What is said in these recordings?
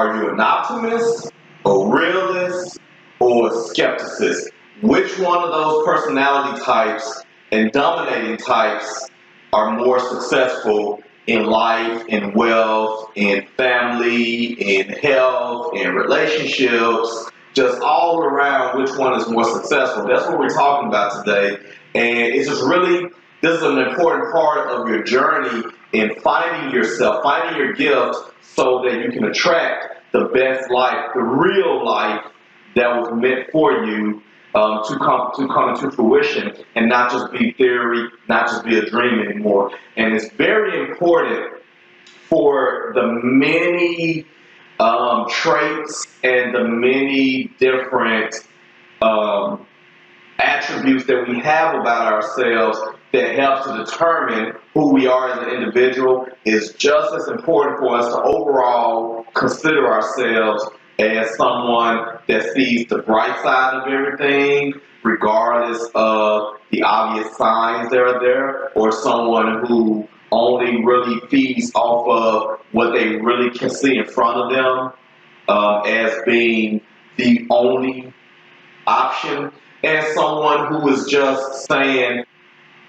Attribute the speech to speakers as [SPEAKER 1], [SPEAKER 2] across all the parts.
[SPEAKER 1] Are you an optimist, a realist, or a skepticist? Which one of those personality types and dominating types are more successful in life, in wealth, in family, in health, in relationships, just all around, which one is more successful? That's what we're talking about today. And it's just really, this is an important part of your journey in finding yourself, finding your gift so that you can attract the best life, the real life that was meant for you to come into fruition, and not just be theory, not just be a dream anymore. And it's very important for the many traits and the many different attributes that we have about ourselves that helps to determine who we are as an individual. Is just as important for us to overall consider ourselves as someone that sees the bright side of everything, regardless of the obvious signs that are there, or someone who only really feeds off of what they really can see in front of them as being the only option, and someone who is just saying,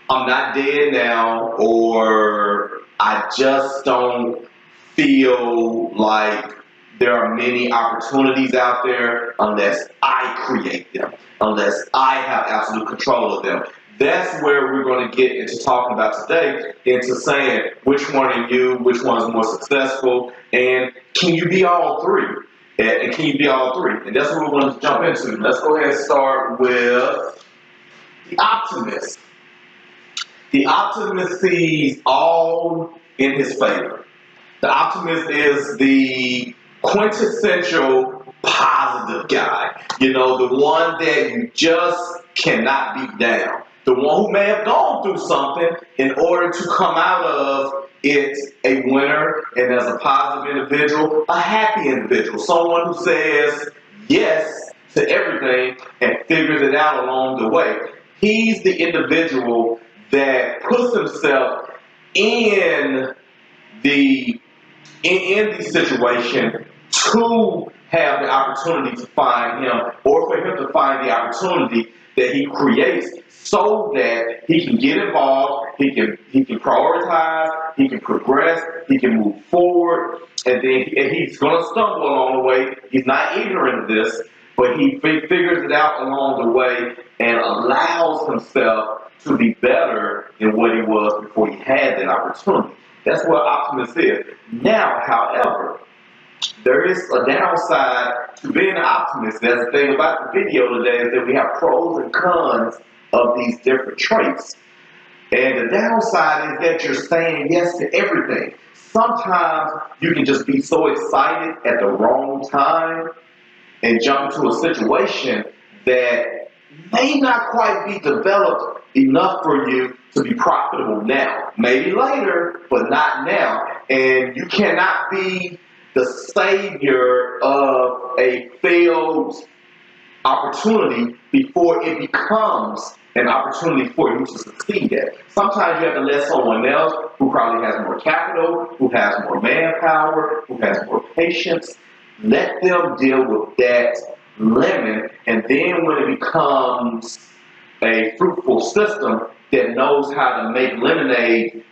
[SPEAKER 1] I'm not dead now, or I just don't feel like there are many opportunities out there unless I create them, unless I have absolute control of them. That's where we're going to get into talking about today, into saying which one are you, which one is more successful, and can you be all three? And can you be all three? And that's what we're going to jump into. Let's go ahead and start with the optimist. The optimist sees all in his favor. The optimist is the quintessential positive guy. You know, the one that you just cannot beat down. The one who may have gone through something in order to come out of it a winner, and as a positive individual, a happy individual. Someone who says yes to everything and figures it out along the way. He's the individual that puts himself in the situation to have the opportunity to find him, or for him to find the opportunity that he creates, so that he can get involved, he can prioritize, he can progress, he can move forward, and he's going to stumble along the way. He's not ignorant of this, but he figures it out along the way and allows himself to be better than what he was before he had that opportunity. That's what optimist is. Now, however, there is a downside to being an optimist. That's the thing about the video today, is that we have pros and cons of these different traits. And the downside is that you're saying yes to everything. Sometimes you can just be so excited at the wrong time and jump into a situation that may not quite be developed enough for you to be profitable now. Maybe later, but not now. And you cannot be the savior of a failed opportunity before it becomes an opportunity for you to succeed at. Sometimes you have to let someone else who probably has more capital, who has more manpower, who has more patience, let them deal with that lemon, and then when it becomes a fruitful system that knows how to make lemonade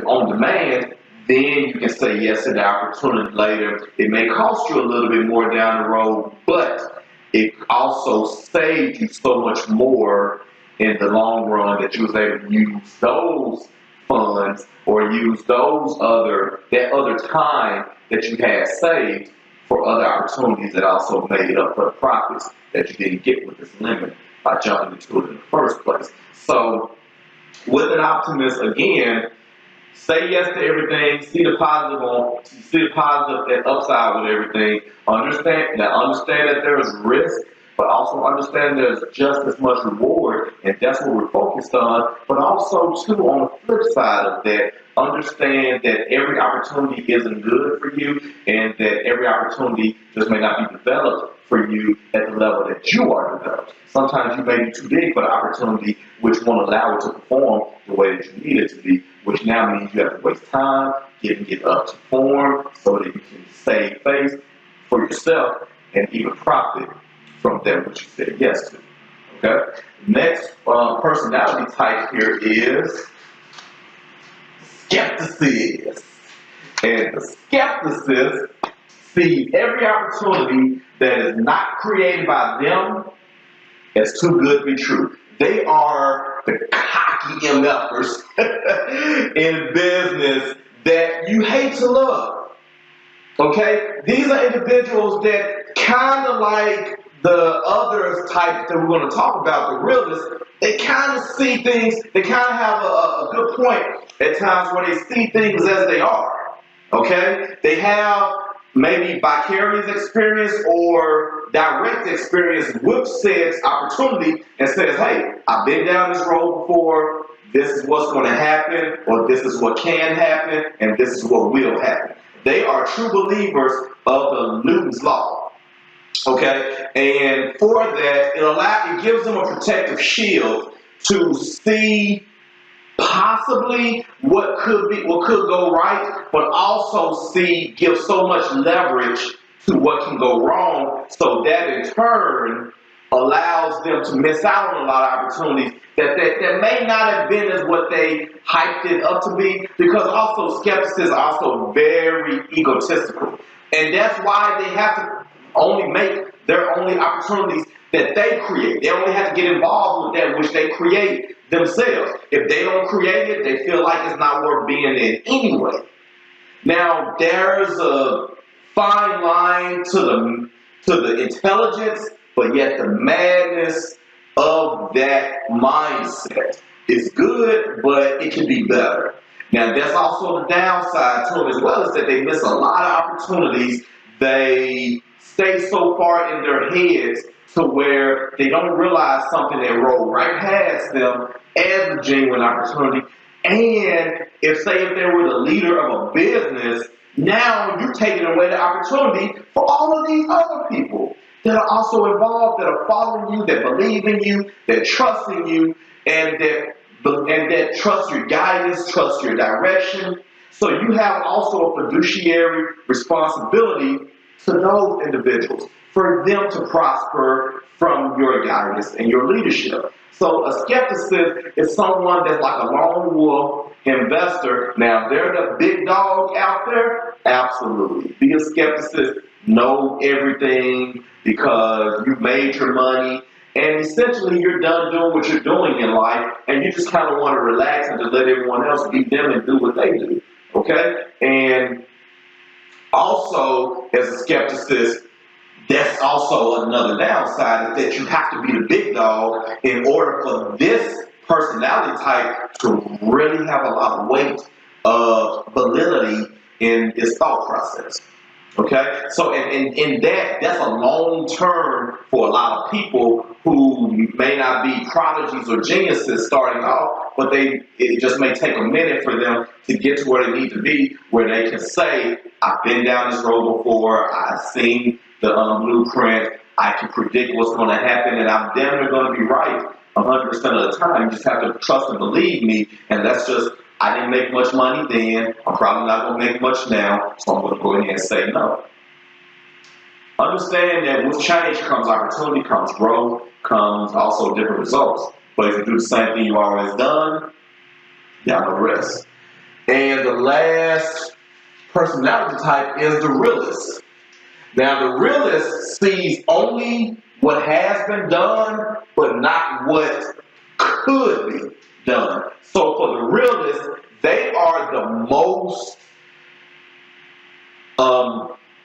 [SPEAKER 1] on demand, then you can say yes to the opportunity later. It may cost you a little bit more down the road, but it also saves you so much more in the long run that you was able to use those funds or use that other time that you had saved for other opportunities that also made up for the profits that you didn't get with this limit by jumping into it in the first place. So with an optimist, again, say yes to everything, see the positive and upside with everything. Understand that there is risk, but also understand there's just as much reward, and that's what we're focused on. But also, too, on the flip side of that, understand that every opportunity isn't good for you, and that every opportunity just may not be developed for you at the level that you are developed. Sometimes you may be too big for the opportunity, which won't allow it to perform the way that you need it to be, which now means you have to waste time getting it up to form so that you can save face, for yourself and even profit from that which you said yes to. Okay? Next personality type here is Skepticist. And the Skepticist sees every opportunity that is not created by them as too good to be true. They are the cocky MFers in business that you hate to love. Okay? These are individuals that kind of like the others type that we're going to talk about, the realists. They kind of see things, they kind of have a good point at times where they see things as they are. Okay? They have maybe vicarious experience or direct experience with said opportunity and says, hey, I've been down this road before, this is what's going to happen, or this is what can happen, and this is what will happen. They are true believers of the Newton's law. Okay? And for that, it gives them a protective shield to see possibly what could go right, but also give so much leverage to what can go wrong, so that in turn allows them to miss out on a lot of opportunities that may not have been as what they hyped it up to be, because also skeptics are also very egotistical. And that's why they have to only make their only opportunities that they create. They only have to get involved with that which they create themselves. If they don't create it, they feel like it's not worth being in anyway. Now, there's a fine line to the intelligence, but yet the madness of that mindset is good, but it can be better. Now, there's also the downside to it as well, is that they miss a lot of opportunities. They stay so far in their heads to where they don't realize something that rolled right past them as a genuine opportunity. And if they were the leader of a business, now you're taking away the opportunity for all of these other people that are also involved, that are following you, that believe in you, that trust in you, and that trust your guidance, trust your direction. So you have also a fiduciary responsibility to those individuals, for them to prosper from your guidance and your leadership. So a skepticist is someone that's like a lone wolf investor. Now, they're the big dog out there? Absolutely. Be a skepticist, know everything because you made your money, and essentially you're done doing what you're doing in life, and you just kind of want to relax and just let everyone else be them and do what they do. Okay? And also, as a skepticist, that's also another downside, is that you have to be the big dog in order for this personality type to really have a lot of weight of validity in its thought process. Okay? So in that's a long term for a lot of people who may not be prodigies or geniuses starting off, but it just may take a minute for them to get to where they need to be, where they can say, I've been down this road before, I've seen the blueprint, I can predict what's going to happen, and I'm damn near going to be right 100% of the time. You just have to trust and believe me, and that's just, I didn't make much money then, I'm probably not going to make much now, so I'm going to go ahead and say no. Understand that with change comes opportunity, comes growth, comes also different results. But if you do the same thing you always done, y'all know the rest. And the last personality type is the realist. Now, the realist sees only what has been done, but not what could be done. So for the realist, they are the most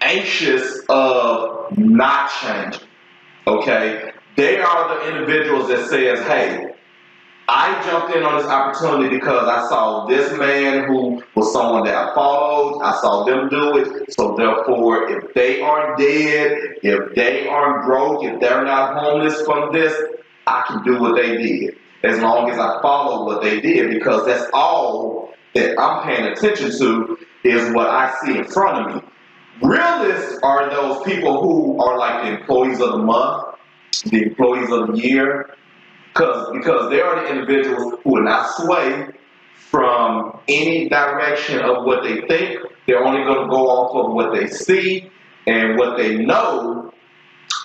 [SPEAKER 1] anxious of not changing. Okay? They are the individuals that says, hey, I jumped in on this opportunity because I saw this man who was someone that I followed. I saw them do it. So therefore, if they aren't dead, if they aren't broke, if they're not homeless from this, I can do what they did. As long as I follow what they did, because that's all that I'm paying attention to is what I see in front of me. Realists are those people who are like the employees of the month, the employees of the year, because they are the individuals who will not sway from any direction of what they think. They're only going to go off of what they see, And what they know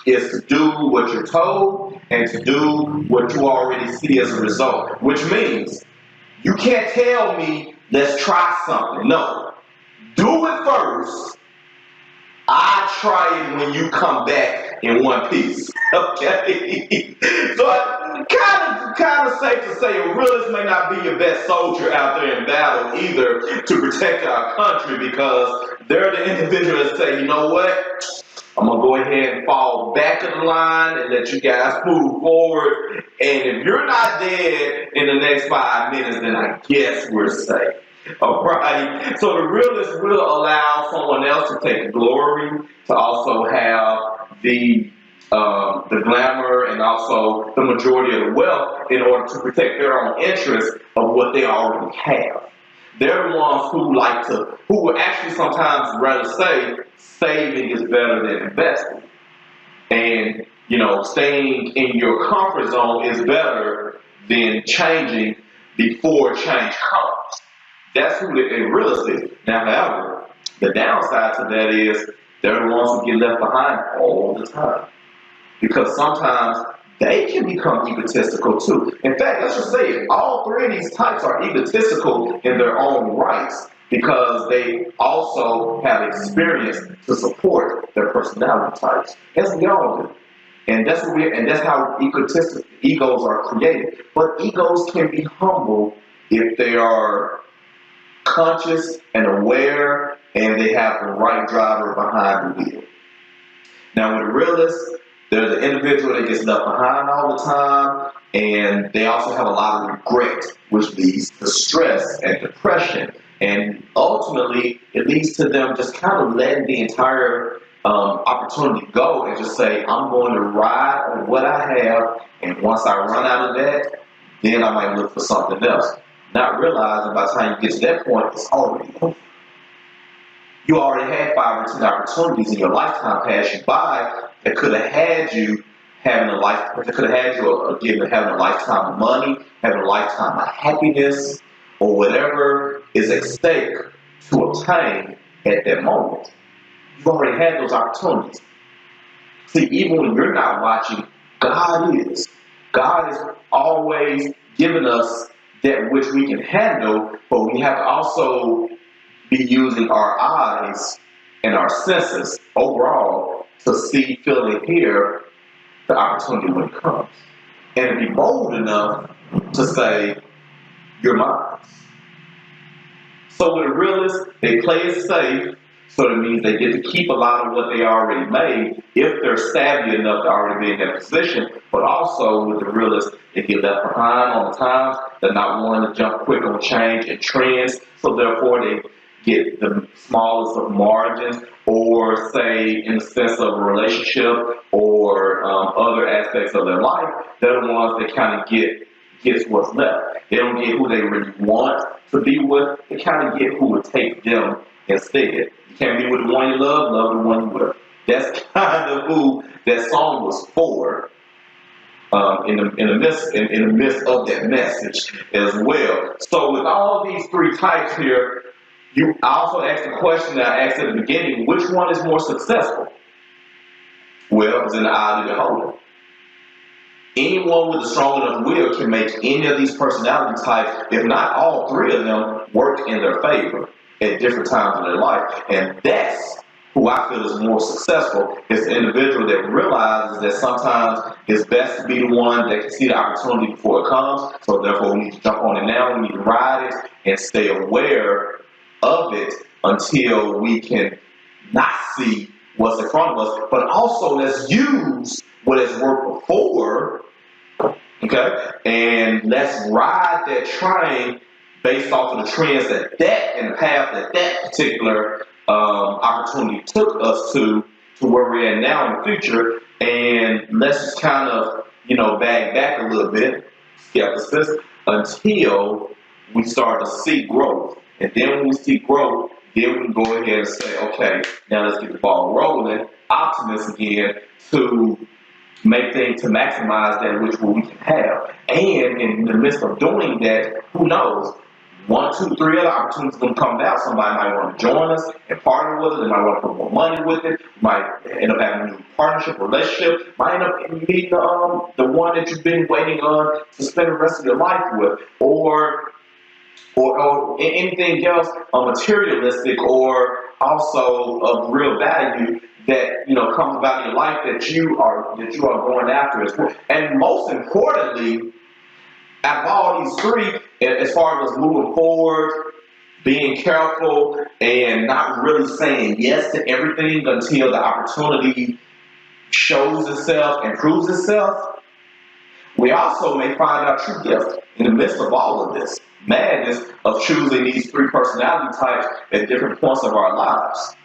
[SPEAKER 1] is to do what you're told and to do what you already see as a result. Which means you can't tell me, let's try something. No. Do it first. I try it when you come back in one piece. Okay? So kind of safe to say a realist may not be your best soldier out there in battle either to protect our country, because they're the individuals that say, you know what? I'm going to go ahead and fall back in the line and let you guys move forward. And if you're not dead in the next 5 minutes, then I guess we're safe. All right. So the realist will allow someone else to take the glory, to also have the glamour and also the majority of the wealth in order to protect their own interests of what they already have. They're the ones who will actually sometimes rather say saving is better than investing. And, staying in your comfort zone is better than changing before change comes. That's who the realist is. Now, however, the downside to that is they're the ones who get left behind all the time. Because sometimes they can become egotistical too. In fact, let's just say it, all three of these types are egotistical in their own rights, because they also have experience to support their personality types, as we all do. And that's how egotistic egos are created. But egos can be humble if they are conscious and aware and they have the right driver behind the wheel. Now, with a realist, they're the individual that gets left behind all the time, and they also have a lot of regret, which leads to stress and depression. And ultimately, it leads to them just kind of letting the entire opportunity go and just say, I'm going to ride on what I have, and once I run out of that, then I might look for something else. Not realizing by the time you get to that point, it's already over. You already had 5 or 10 opportunities in your lifetime pass you by that could have had you having a life, that could have had you having a lifetime of money, having a lifetime of happiness, or whatever is at stake to obtain at that moment. You've already had those opportunities. See, even when you're not watching, God is. God is always giving us that which we can handle, but we have to also be using our eyes and our senses overall to see, feel, and hear the opportunity when it comes. And to be bold enough to say, you're mine. So with a realist, they play it safe, so that means they get to keep a lot of what they already made if they're savvy enough to already be in that position. But also with the realist, they get left behind all the time. They're not willing to jump quick on change and trends, so therefore they get the smallest of margins, or say in the sense of a relationship or other aspects of their life, they're the ones that kind of gets what's left. They don't get who they really want to be with. They kind of get who would take them instead. You can't be with the one you love the one you with. That's kind of who that song was for. In the midst of that message as well. So with all of these three types here, I also asked the question that I asked at the beginning: which one is more successful? Well, it's in the eye of the beholder. Anyone with a strong enough will can make any of these personality types, if not all three of them, work in their favor at different times in their life. And that's who I feel is more successful, is the individual that realizes that sometimes it's best to be the one that can see the opportunity before it comes. So therefore we need to jump on it now, we need to ride it and stay aware of it until we can not see what's in front of us. But also let's use what has worked before, okay? And let's ride that train based off of the trends and the path that particular opportunity took us to where we're at now in the future. And let's just kind of, back a little bit, skepticist, until we start to see growth. And then when we see growth, then we can go ahead and say, okay, now let's get the ball rolling. Optimist again, to make things, to maximize that which we can have. And in the midst of doing that, who knows, 1, 2, 3 other opportunities going to come out. Somebody might want to join us and partner with us. They might want to put more money with it. Might end up having a new partnership, relationship. Might end up meeting the one that you've been waiting on to spend the rest of your life with, or anything else materialistic or also of real value that comes about in your life that you are going after as well. And most importantly, out of all these three, as far as moving forward, being careful and not really saying yes to everything until the opportunity shows itself and proves itself, we also may find our true gift in the midst of all of this madness of choosing these three personality types at different points of our lives.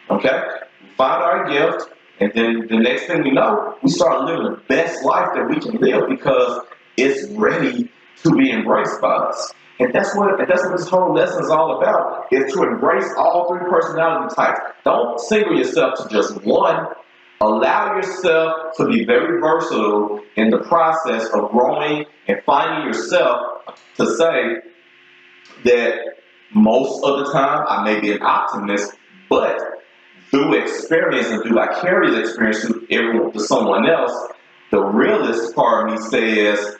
[SPEAKER 1] Okay? We find our gift, and then the next thing we know, we start living the best life that we can live because it's ready to be embraced by us. And that's what this whole lesson is all about, is to embrace all three personality types. Don't single yourself to just one. Allow yourself to be very versatile in the process of growing and finding yourself to say that most of the time I may be an optimist, but through experience and through vicarious experience to someone else, the realist part of me says,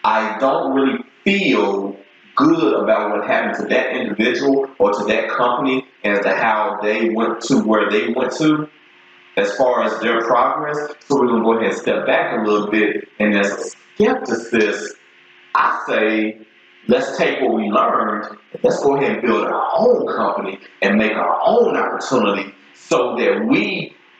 [SPEAKER 1] I don't really feel good about what happened to that individual or to that company as to how they went to where they went to as far as their progress. So we're going to go ahead and step back a little bit. And as a skepticist, I say, let's take what we learned, and let's go ahead and build our own company and make our own opportunity so that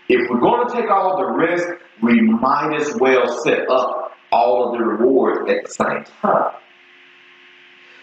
[SPEAKER 1] if we're going to take all the risk, we might as well set up all of the rewards at the same time.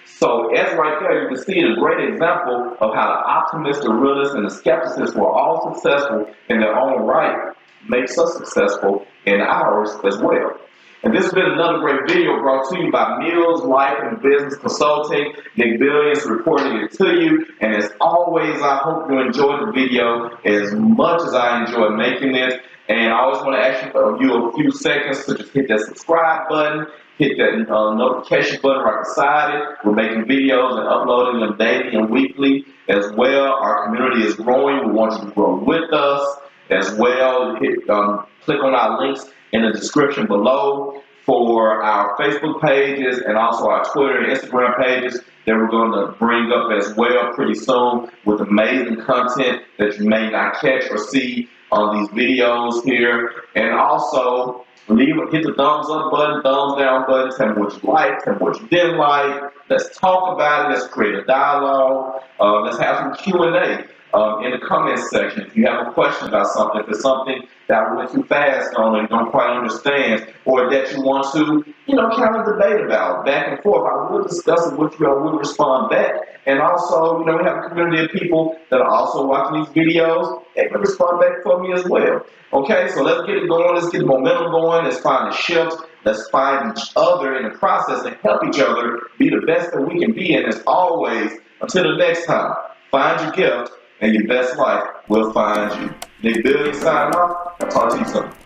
[SPEAKER 1] So as right there, you can see a great example of how the optimist, the realist, and the skepticist were all successful in their own right, makes us successful in ours as well. And this has been another great video brought to you by Mills Life and Business Consulting. Nick Billions reporting it to you. And as always, I hope you enjoyed the video as much as I enjoyed making it. And I always want to ask you a few seconds to just hit that subscribe button, hit that notification button right beside it. We're making videos and uploading them daily and weekly as well. Our community is growing. We want you to grow with us as well. Click on our links in the description below for our Facebook pages and also our Twitter and Instagram pages that we're going to bring up as well pretty soon with amazing content that you may not catch or see on these videos here. And also hit the thumbs up button, thumbs down button, tell me what you liked, tell me what you didn't like. Let's talk about it. Let's create a dialogue. Let's have some Q&A. In the comments section, if you have a question about something, if it's something that I went too fast on and you don't quite understand, or that you want to, kind of debate about back and forth, I will discuss it with you. I will respond back. And also, we have a community of people that are also watching these videos and can respond back for me as well. Okay, so let's get it going. Let's get the momentum going. Let's find a shift. Let's find each other in the process and help each other be the best that we can be. And as always, until the next time, find your gift and your best life will find you. Nick Billions signing off. I'll talk to you soon.